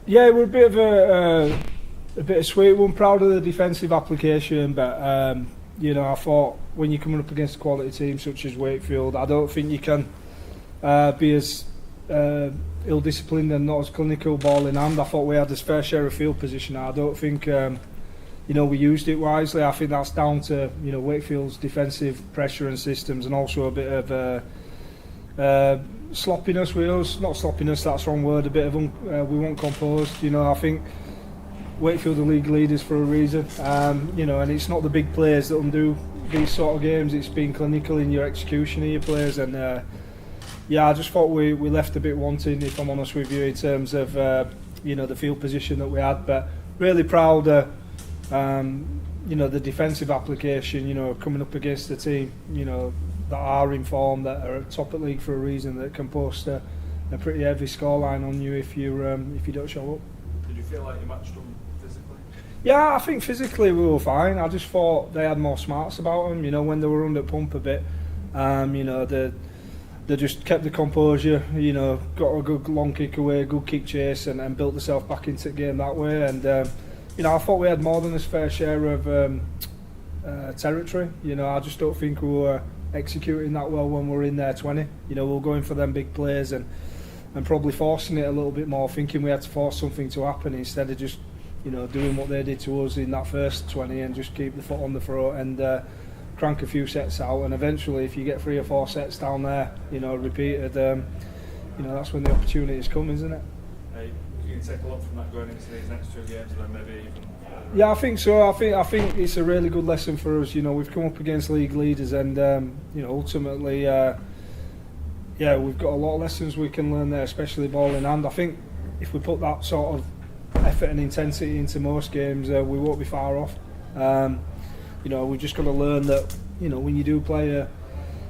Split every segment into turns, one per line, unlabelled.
Yeah, we're a bit of a bit of sweet one. Proud of the defensive application, but I thought when you're coming up against a quality team such as Wakefield, I don't think you can be as ill-disciplined and not as clinical ball in hand. I thought we had a fair share of field position. I don't think we used it wisely. I think that's down to Wakefield's defensive pressure and systems, and also a bit of sloppiness with us. Not sloppiness, that's the wrong word. A bit of we weren't composed. I think Wakefield are league leaders for a reason. And it's not the big players that undo these sort of games. It's being clinical in your execution of your players, and I just thought we left a bit wanting, if I'm honest with you, in terms of the field position that we had. But really proud of the defensive application. Coming up against a team that are in form, that are top of league for a reason, that can post a pretty heavy scoreline on you if you don't show up.
Did you feel like you matched them physically?
Yeah, I think physically we were fine. I just thought they had more smarts about them. When they were under pump a bit, they just kept the composure. Got a good long kick away, good kick chase, and built themselves back into the game that way. And I thought we had more than a fair share of territory. I just don't think we were executing that well when we were in their 20. We were going for them big plays and probably forcing it a little bit more, thinking we had to force something to happen instead of just doing what they did to us in that first 20 and just keep the foot on the throat and crank a few sets out. And eventually, if you get 3 or 4 sets down there, repeated, that's when the opportunities come, isn't it?
You can take a lot from that going into these next 2 games, and then maybe even.
Yeah, I think so. I think it's a really good lesson for us. We've come up against league leaders, and ultimately, we've got a lot of lessons we can learn there, especially ball in hand. I think if we put that sort of effort and intensity into most games, we won't be far off. We've just got to learn that when you do play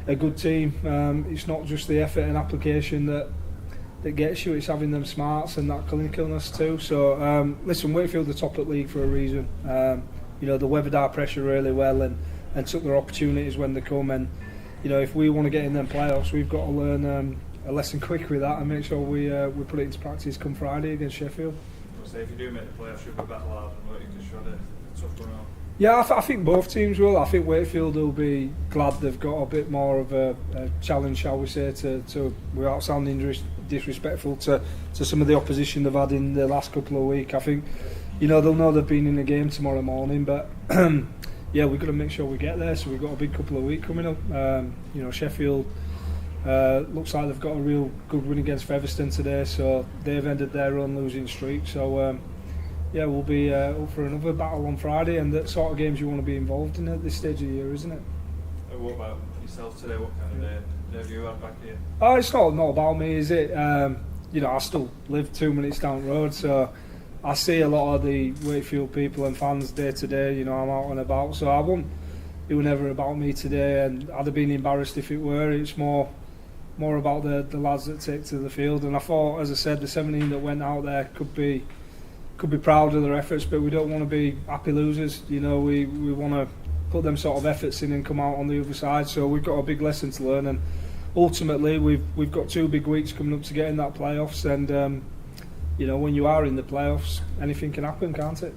a good team, it's not just the effort and application that gets you, it's having them smarts and that clinicalness too. So listen, Wakefield are top at league for a reason. They weathered our pressure really well and took their opportunities when they come. And if we want to get in them playoffs, we've got to learn a lesson quick with that and make sure we put it into practice come Friday against Sheffield.
So if you do make the playoffs, you'll be better hard and what you can show the tough run out.
Yeah, I think both teams will. I think Wakefield will be glad they've got a bit more of a challenge, shall we say, to without sounding disrespectful to some of the opposition they've had in the last couple of weeks. I think they'll know they've been in the game tomorrow morning, but we've got to make sure we get there. So we've got a big couple of weeks coming up. Sheffield looks like they've got a real good win against Featherstone today, so they've ended their own losing streak. So we'll be up for another battle on Friday, and that sort of games you want to be involved in at this stage of the year, isn't it?
What about yourself today? What kind of day have you had back here?
Oh, it's not about me, is it? I still live 2 minutes down the road, so I see a lot of the Wakefield people and fans day to day. I'm out and about, so it was never about me today, and I'd have been embarrassed if it were. It's more about the lads that take to the field, and I thought, as I said, the 17 that went out there could be proud of their efforts, but we don't want to be happy losers. We want to put them sort of efforts in and come out on the other side. So we've got a big lesson to learn, and ultimately we've got 2 big weeks coming up to get in that playoffs. And when you are in the playoffs, anything can happen, can't it?